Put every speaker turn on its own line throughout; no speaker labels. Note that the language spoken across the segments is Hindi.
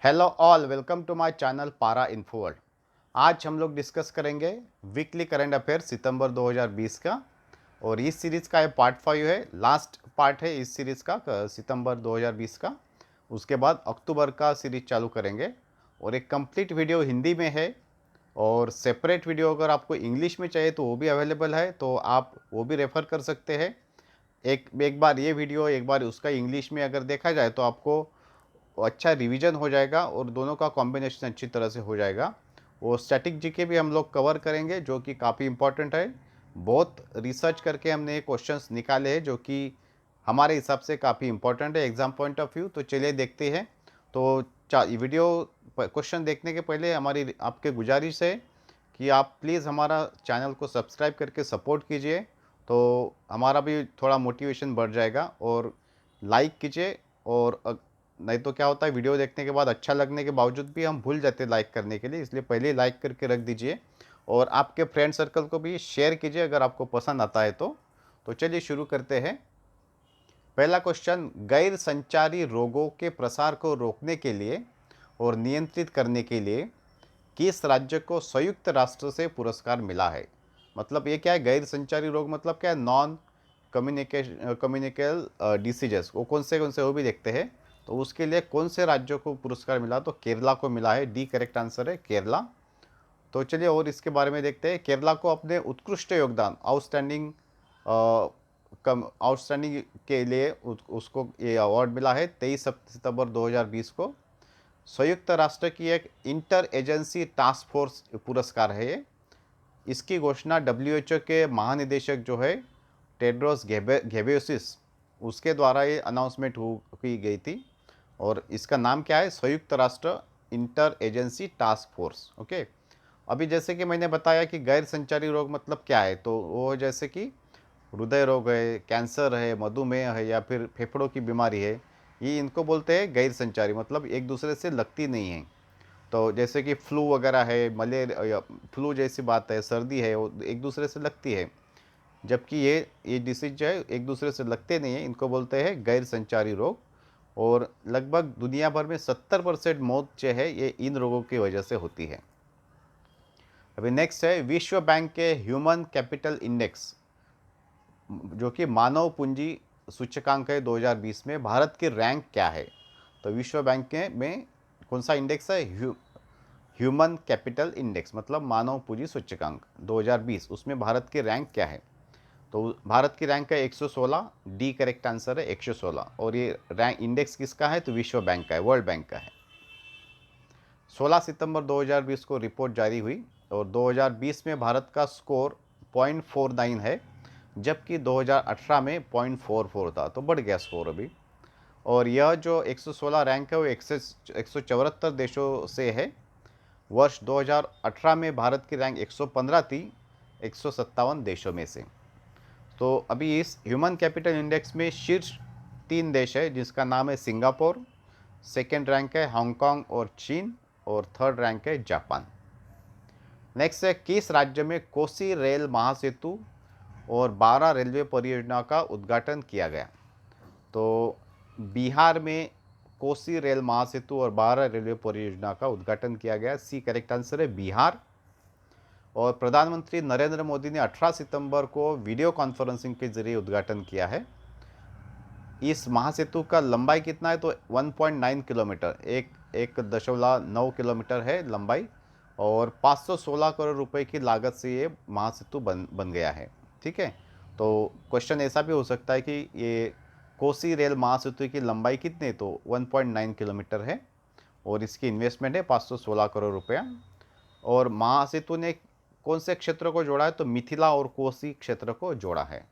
Hello all, welcome to my channel पारा इन्फो वर्ल्ड। आज हम लोग डिस्कस करेंगे वीकली करंट अफेयर सितंबर 2020 का। और इस सीरीज़ का ये पार्ट 5 है, लास्ट पार्ट है इस सीरीज़ का सितंबर 2020 का। उसके बाद अक्टूबर का सीरीज चालू करेंगे। और एक कंप्लीट वीडियो हिंदी में है और सेपरेट वीडियो अगर आपको इंग्लिश में चाहिए तो वो भी अवेलेबल है, तो आप वो भी रेफ़र कर सकते हैं। एक एक बार ये वीडियो, एक बार उसका इंग्लिश में अगर देखा जाए तो आपको अच्छा रिवीजन हो जाएगा और दोनों का कॉम्बिनेशन अच्छी तरह से हो जाएगा। वो स्टैटिक जीके भी हम लोग कवर करेंगे जो कि काफ़ी इंपॉर्टेंट है। बहुत रिसर्च करके हमने ये क्वेश्चंस निकाले हैं जो कि हमारे हिसाब से काफ़ी इंपॉर्टेंट है एग्ज़ाम पॉइंट ऑफ व्यू। तो चलिए देखते हैं। तो वीडियो क्वेश्चन देखने के पहले हमारी आपके गुजारिश है कि आप प्लीज़ हमारा चैनल को सब्सक्राइब करके सपोर्ट कीजिए, तो हमारा भी थोड़ा मोटिवेशन बढ़ जाएगा। और लाइक कीजिए। और नहीं तो क्या होता है, वीडियो देखने के बाद अच्छा लगने के बावजूद भी हम भूल जाते हैं लाइक करने के लिए, इसलिए पहले ही लाइक करके रख दीजिए। और आपके फ्रेंड सर्कल को भी शेयर कीजिए अगर आपको पसंद आता है तो चलिए शुरू करते हैं। पहला क्वेश्चन, गैर संचारी रोगों के प्रसार को रोकने के लिए और नियंत्रित करने के लिए किस राज्य को संयुक्त राष्ट्र से पुरस्कार मिला है? मतलब ये क्या है, गैर संचारी रोग मतलब क्या है, नॉन कम्युनिकेबल डिसीजेस, वो कौन से वो भी देखते हैं। तो उसके लिए कौन से राज्यों को पुरस्कार मिला, तो केरला को मिला है। डी करेक्ट आंसर है, केरला। तो चलिए और इसके बारे में देखते हैं। केरला को अपने उत्कृष्ट योगदान, आउटस्टैंडिंग के लिए उसको ये अवार्ड मिला है 23 सितंबर 2020 को। संयुक्त राष्ट्र की एक इंटर एजेंसी टास्क फोर्स पुरस्कार है ये। इसकी घोषणा डब्ल्यूएचओ के महानिदेशक जो है टेड्रोस घेब्रेयेसस, उसके द्वारा ये अनाउंसमेंट की गई थी। और इसका नाम क्या है, संयुक्त राष्ट्र inter agency task force. Okay. अभी जैसे कि मैंने बताया कि गैर संचारी रोग मतलब क्या है, तो वो जैसे कि हृदय रोग है, कैंसर है, मधुमेह है या फिर फेफड़ों की बीमारी है, ये इनको बोलते हैं गैर संचारी, मतलब एक दूसरे से लगती नहीं है। तो जैसे कि फ्लू वगैरह है, मलेरिया, फ्लू जैसी बात है, सर्दी है, वो एक दूसरे से लगती है। जबकि ये डिसीज जो है एक दूसरे से लगते नहीं है, इनको बोलते हैं गैर संचारी रोग। और लगभग दुनिया भर में 70% मौत जो है ये इन रोगों की वजह से होती है। अभी नेक्स्ट है, विश्व बैंक के ह्यूमन कैपिटल इंडेक्स जो कि मानव पूंजी सूचकांक है 2020 में, भारत की रैंक क्या है? तो विश्व बैंक के में कौन सा इंडेक्स है, ह्यूमन कैपिटल इंडेक्स मतलब मानव पूंजी सूचकांक 2020, उसमें भारत की रैंक क्या है? तो भारत की रैंक है 116। डी करेक्ट आंसर है, 116। और ये रैंक इंडेक्स किसका है, तो विश्व बैंक का है, वर्ल्ड बैंक का है। 16 सितंबर 2020 को रिपोर्ट जारी हुई और 2020 में भारत का स्कोर 0.49 है, जबकि 2018 में 0.44 था, तो बढ़ गया स्कोर अभी। और यह जो 116 रैंक है वो 174 देशों से है। वर्ष 2018 में भारत की रैंक 115 थी, 157 देशों में से। तो अभी इस ह्यूमन कैपिटल इंडेक्स में शीर्ष 3 देश है, जिसका नाम है सिंगापुर, सेकेंड रैंक है हांगकांग और चीन, और थर्ड रैंक है जापान। नेक्स्ट है, किस राज्य में कोसी रेल महासेतु और 12 रेलवे परियोजना का उद्घाटन किया गया? तो बिहार में कोसी रेल महासेतु और 12 रेलवे परियोजना का उद्घाटन किया गया। सी करेक्ट आंसर है, बिहार। और प्रधानमंत्री नरेंद्र मोदी ने 18 सितंबर को वीडियो कॉन्फ्रेंसिंग के जरिए उद्घाटन किया है। इस महासेतु का लंबाई कितना है, तो 1.9 किलोमीटर, 1.9 किलोमीटर है लंबाई। और 516 करोड़ रुपए की लागत से ये महासेतु बन गया है। ठीक है। तो क्वेश्चन ऐसा भी हो सकता है कि ये कोसी रेल महासेतु की लंबाई कितनी है, तो 1.9 किलोमीटर है और इसकी इन्वेस्टमेंट है 516 करोड़ रुपया। और महासेतु ने कौन से क्षेत्र को जोड़ा है, तो मिथिला और कोसी क्षेत्र को जोड़ा है।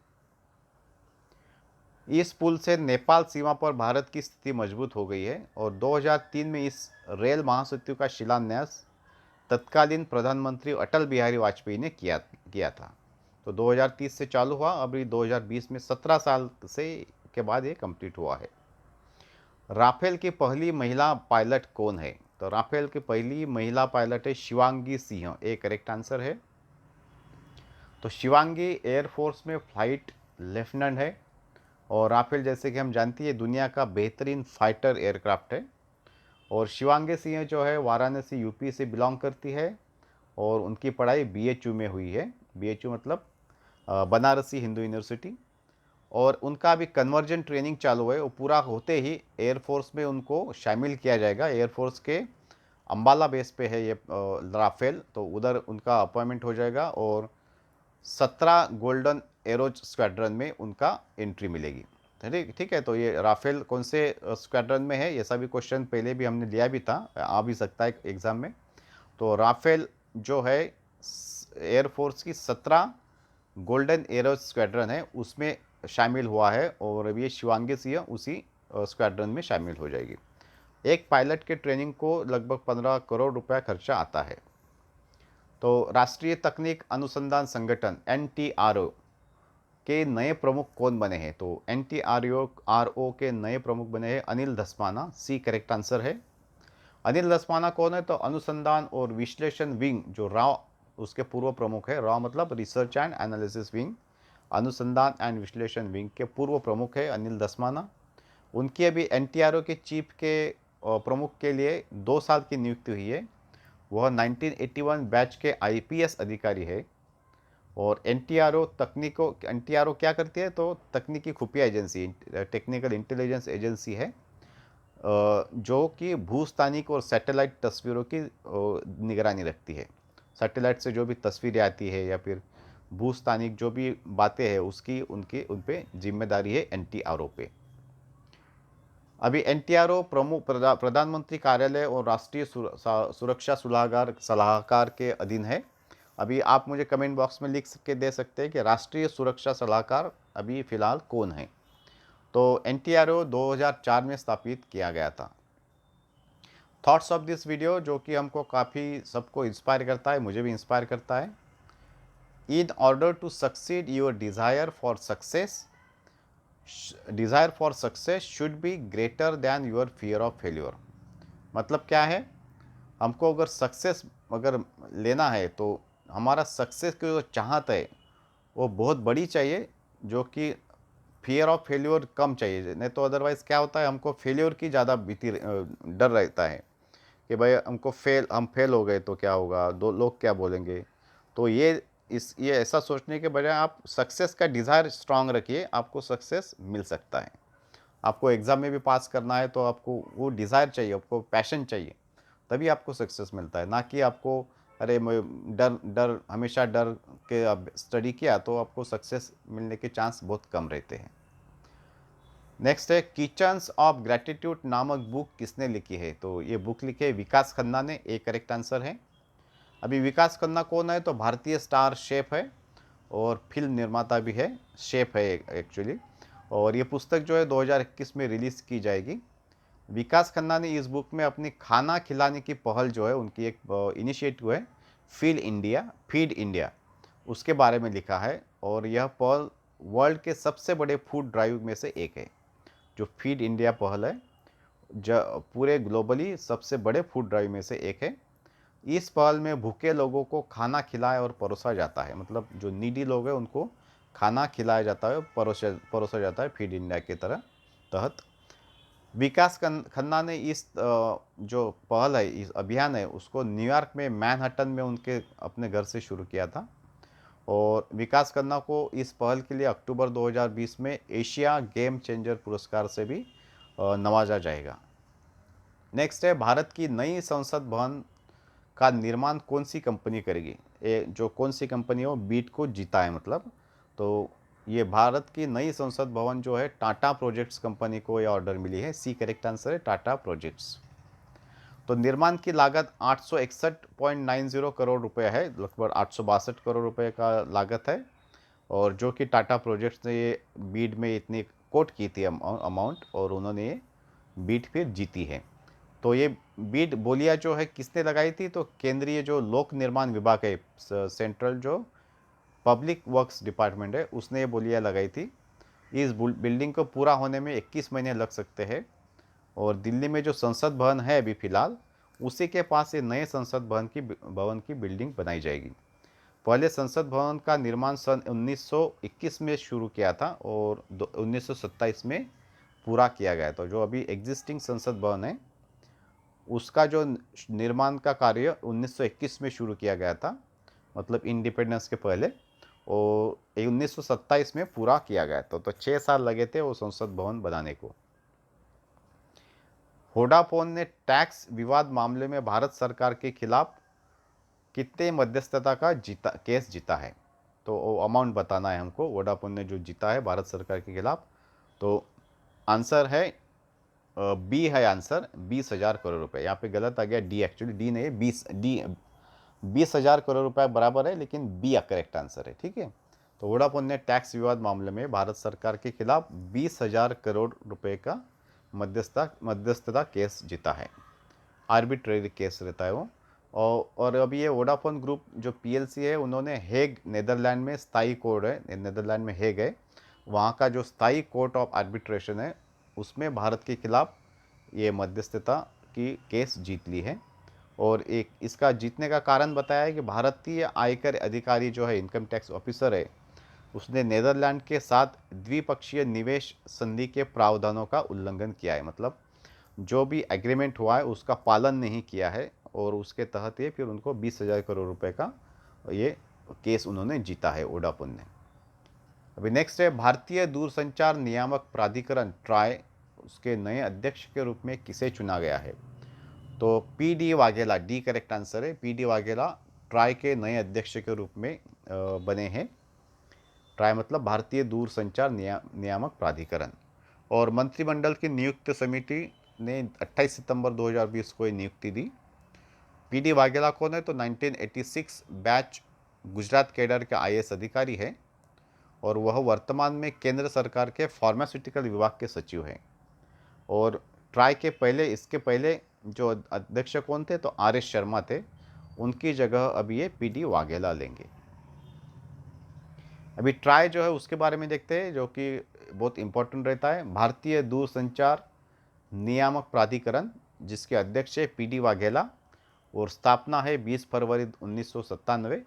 इस पुल से नेपाल सीमा पर भारत की स्थिति मजबूत हो गई है। और 2003 में इस रेल महासेतु का शिलान्यास तत्कालीन प्रधानमंत्री अटल बिहारी वाजपेयी ने किया किया था। तो 2030 से चालू हुआ, अभी 2020 में 17 साल से के बाद ये कंप्लीट हुआ है। राफेल की पहली महिला पायलट कौन है? तो राफेल की पहली महिला पायलट है Shivangi Singh, A correct answer है। तो शिवांगी एयरफोर्स में फ्लाइट लेफ्टिनेंट है। और राफेल जैसे कि हम जानती है दुनिया का बेहतरीन फाइटर एयरक्राफ्ट है। और शिवांगी सिंह जो है वाराणसी यूपी से बिलोंग करती है और उनकी पढ़ाई बीएचयू में हुई है। बीएचयू मतलब बनारसी हिंदू यूनिवर्सिटी। और उनका अभी कन्वर्जन ट्रेनिंग चालू है, वो पूरा होते ही एयरफोर्स में उनको शामिल किया जाएगा। एयरफोर्स के अम्बाला बेस पे है ये राफेल, तो उधर उनका अपॉइंटमेंट हो जाएगा और 17 गोल्डन एरोज स्क्वाड्रन में उनका एंट्री मिलेगी। ठीक ठीक है। तो ये राफेल कौन से स्क्वाड्रन में है, ऐसा भी क्वेश्चन पहले भी हमने लिया भी था, आ भी सकता है एग्जाम में। तो राफेल जो है एयरफोर्स की 17 गोल्डन एरोज स्क्वाड्रन है उसमें शामिल हुआ है और अब ये शिवांगी सिंह उसी स्क्वाड्रन में शामिल हो जाएगी। एक पायलट के ट्रेनिंग को लगभग 15 करोड़ रुपया खर्चा आता है। तो राष्ट्रीय तकनीक अनुसंधान संगठन NTRO के नए प्रमुख कौन बने हैं? तो NTRO के नए प्रमुख बने हैं Anil Dhasmana. C correct answer है। अनिल धस्माना कौन है? तो अनुसंधान और विश्लेषण विंग जो राव उसके पूर्व प्रमुख है। राव मतलब रिसर्च एंड एनालिसिस विंग, अनुसंधान एंड विश्लेषण विंग के पूर्व प्रमुख है अनिल धस्माना। उनकी अभी NTRO के चीफ के प्रमुख के लिए 2 साल की नियुक्ति हुई है। वह 1981 बैच के IPS अधिकारी है। और NTRO क्या करती है? तो तकनीकी खुफिया एजेंसी, टेक्निकल इंटेलिजेंस एजेंसी है, जो कि भूस्थानिक और सैटेलाइट तस्वीरों की निगरानी रखती है। सैटेलाइट से जो भी तस्वीरें आती है या फिर भूस्थानिक जो भी बातें हैं उसकी उनकी उन पे जिम्मेदारी है NTRO पे। अभी NTRO प्रमुख प्रधानमंत्री कार्यालय और राष्ट्रीय सुरक्षा सलाहकार के अधीन है। अभी आप मुझे कमेंट बॉक्स में लिख के दे सकते हैं कि राष्ट्रीय सुरक्षा सलाहकार अभी फ़िलहाल कौन है? तो NTRO 2004 में स्थापित किया गया था। थॉट्स ऑफ दिस वीडियो जो कि हमको काफ़ी सबको इंस्पायर करता है, मुझे भी इंस्पायर करता है। In order to succeed your desire for success should be greater than your fear of failure. मतलब क्या है? हमको अगर सक्सेस अगर लेना है तो हमारा सक्सेस की जो चाहत है वो बहुत बड़ी चाहिए, जो कि फियर ऑफ फेल्योर कम चाहिए। नहीं तो अदरवाइज़ क्या होता है, हमको फेल्योर की ज़्यादा डर रहता है कि भाई हम फेल हो गए तो क्या होगा, दो लोग क्या बोलेंगे। तो ये ऐसा सोचने के बजाय आप सक्सेस का डिज़ायर स्ट्रांग रखिए, आपको सक्सेस मिल सकता है। आपको एग्ज़ाम में भी पास करना है तो आपको वो डिज़ायर चाहिए, आपको पैशन चाहिए, तभी आपको सक्सेस मिलता है। ना कि आपको अरे मैं डर डर हमेशा डर के अब स्टडी किया तो आपको सक्सेस मिलने के चांस बहुत कम रहते हैं। नेक्स्ट है किचन्स ऑफ ग्रैटिट्यूड नामक बुक किसने लिखी है? तो ये बुक लिखी है विकास खन्ना ने। एक करेक्ट आंसर है। अभी विकास खन्ना कौन है? तो भारतीय स्टार शेफ है और फिल्म निर्माता भी है, शेफ है एक्चुअली। और ये पुस्तक जो है 2021 में रिलीज़ की जाएगी। विकास खन्ना ने इस बुक में अपनी खाना खिलाने की पहल जो है, उनकी एक इनिशिएटिव है फीड इंडिया, उसके बारे में लिखा है। और यह पहल वर्ल्ड के सबसे बड़े फूड ड्राइव में से एक है। जो फीड इंडिया पहल है पूरे ग्लोबली सबसे बड़े फूड ड्राइव में से एक है। इस पहल में भूखे लोगों को खाना खिलाया और परोसा जाता है, मतलब जो नीडी लोग हैं उनको खाना खिलाया जाता है, परोसा जाता है फीड इंडिया के तहत। विकास खन्ना ने इस जो पहल है, इस अभियान है, उसको न्यूयॉर्क में मैनहट्टन में उनके अपने घर से शुरू किया था। और विकास खन्ना को इस पहल के लिए अक्टूबर 2020 में एशिया गेम चेंजर पुरस्कार से भी नवाजा जाएगा। नेक्स्ट है भारत की नई संसद भवन का निर्माण कौन सी कंपनी करेगी? जो कौन सी कंपनी हो बीट को जीता है मतलब। तो ये भारत की नई संसद भवन जो है टाटा प्रोजेक्ट्स कंपनी को ये ऑर्डर मिली है। सी करेक्ट आंसर है, टाटा प्रोजेक्ट्स। तो निर्माण की लागत 861.90 करोड़ रुपए है, लगभग 862 करोड़ रुपए का लागत है। और जो कि टाटा प्रोजेक्ट्स ने ये बीड में इतनी कोट की थी अमाउंट, और उन्होंने ये बीड फिर जीती है। तो ये बीड बोलियां जो है किसने लगाई थी? तो केंद्रीय जो लोक निर्माण विभाग है, सेंट्रल जो पब्लिक वर्क्स डिपार्टमेंट है, उसने ये बोलियां लगाई थी। इस बिल्डिंग को पूरा होने में 21 महीने लग सकते हैं। और दिल्ली में जो संसद भवन है अभी फ़िलहाल, उसी के पास ये नए संसद भवन की बिल्डिंग बनाई जाएगी। पहले संसद भवन का निर्माण सन 1921 में शुरू किया था और 1927 में पूरा किया गया। तो जो अभी एग्जिस्टिंग संसद भवन है उसका जो निर्माण का कार्य 1921 में शुरू किया गया था, मतलब इंडिपेंडेंस के पहले, और 1927 में पूरा किया गया था। तो 6 साल लगे थे वो संसद भवन बनाने को। वोडाफोन ने टैक्स विवाद मामले में भारत सरकार के खिलाफ कितने मध्यस्थता का केस जीता है? तो वो अमाउंट बताना है हमको, वोडाफोन ने जो जीता है भारत सरकार के खिलाफ। तो आंसर है बी है आंसर, 20,000 करोड़ रुपए। यहाँ पे गलत आ गया, डी एक्चुअली डी नहीं है, 20,000 करोड़ रुपए बराबर है, लेकिन बी करेक्ट आंसर है। ठीक है, तो वोडाफोन ने टैक्स विवाद मामले में भारत सरकार के खिलाफ 20,000 करोड़ रुपए का मध्यस्थता केस जीता है। आर्बिट्रेरी केस रहता है वो। और अभी ये वोडाफोन ग्रुप जो पीएलसी है, उन्होंने हेग, नेदरलैंड में स्थायी कोर्ट है, नेदरलैंड में हेग है, वहाँ का जो स्थायी कोर्ट ऑफ आर्बिट्रेशन है, उसमें भारत के खिलाफ ये मध्यस्थता की केस जीत ली है। और एक इसका जीतने का कारण बताया है कि भारतीय आयकर अधिकारी जो है, इनकम टैक्स ऑफिसर है, उसने नेदरलैंड के साथ द्विपक्षीय निवेश संधि के प्रावधानों का उल्लंघन किया है। मतलब जो भी एग्रीमेंट हुआ है उसका पालन नहीं किया है, और उसके तहत ये फिर उनको 20,000 करोड़ रुपए का ये केस उन्होंने जीता है, वोडाफोन ने। अभी नेक्स्ट है, भारतीय दूरसंचार नियामक प्राधिकरण ट्राई, उसके नए अध्यक्ष के रूप में किसे चुना गया है? तो P D Vaghela, D correct answer है, पी डी वाघेला ट्राई के नए अध्यक्ष के रूप में बने हैं। ट्राई मतलब भारतीय दूरसंचार नियामक प्राधिकरण। और मंत्रिमंडल की नियुक्त समिति ने 28 सितंबर 2020 को नियुक्ति दी। पी डी वाघेला कौन है? तो 1986 बैच गुजरात कैडर के आईएएस अधिकारी है, और वह वर्तमान में केंद्र सरकार के फार्मास्यूटिकल विभाग के सचिव हैं। और ट्राई के पहले, इसके पहले जो अध्यक्ष कौन थे? तो आर एस शर्मा थे, उनकी जगह अभी ये पी डी वाघेला लेंगे। अभी ट्राई जो है उसके बारे में देखते हैं, जो कि बहुत इंपॉर्टेंट रहता है। भारतीय दूरसंचार नियामक प्राधिकरण, जिसके अध्यक्ष है पी डी वाघेला, और स्थापना है 20 फरवरी 1997,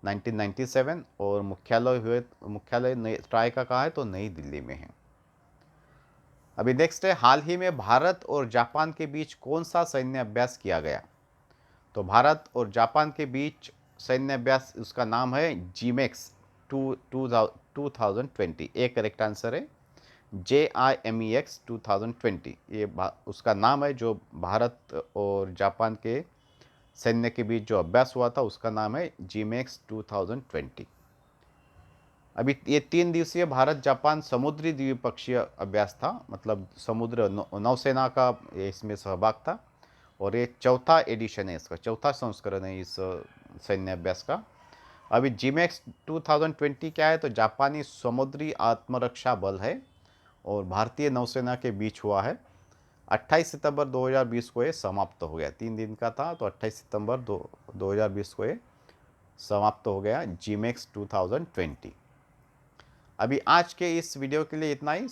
1997, और मुख्यालय ट्राई का कहाँ है? तो नई दिल्ली में है। अभी नेक्स्ट है, हाल ही में भारत और जापान के बीच कौन सा सैन्य अभ्यास किया गया? तो भारत और जापान के बीच सैन्य अभ्यास, उसका नाम है जीमेक्स 2020। एक करेक्ट आंसर है, JIMEX 2020, ये उसका नाम है। जो भारत और जापान के सैन्य के बीच जो अभ्यास हुआ था, उसका नाम है जीमेक्स 2020। अभी ये 3 दिवसीय भारत जापान समुद्री द्विपक्षीय अभ्यास था, मतलब समुद्र नौसेना का इसमें सहभाग था, और ये चौथा एडिशन है, इसका चौथा संस्करण है इस सैन्य अभ्यास का। अभी जीमेक्स 2020 क्या है? तो जापानी समुद्री आत्मरक्षा बल है, और भारतीय नौसेना के बीच हुआ है। 28 सितंबर 2020 को ये समाप्त हो गया, 3 दिन का था, तो 28 सितंबर 2020 को ये समाप्त हो गया, जीमेक्स 2020। अभी आज के इस वीडियो के लिए इतना ही।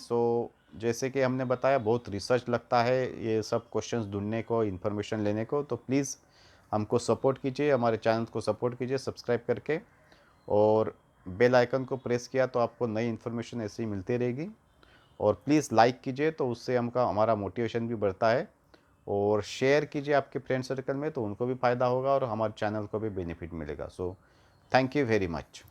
जैसे कि हमने बताया, बहुत रिसर्च लगता है ये सब क्वेश्चंस ढूंढने को, इन्फॉर्मेशन लेने को। तो प्लीज़ हमको सपोर्ट कीजिए, हमारे चैनल को सपोर्ट कीजिए सब्सक्राइब करके, और बेल आइकन को प्रेस किया तो आपको नई इन्फॉर्मेशन ऐसे ही मिलती रहेगी। और प्लीज़ लाइक कीजिए, तो उससे हमारा मोटिवेशन भी बढ़ता है। और शेयर कीजिए आपके फ्रेंड सर्कल में, तो उनको भी फ़ायदा होगा और हमारे चैनल को भी बेनिफिट मिलेगा। So thank you very much.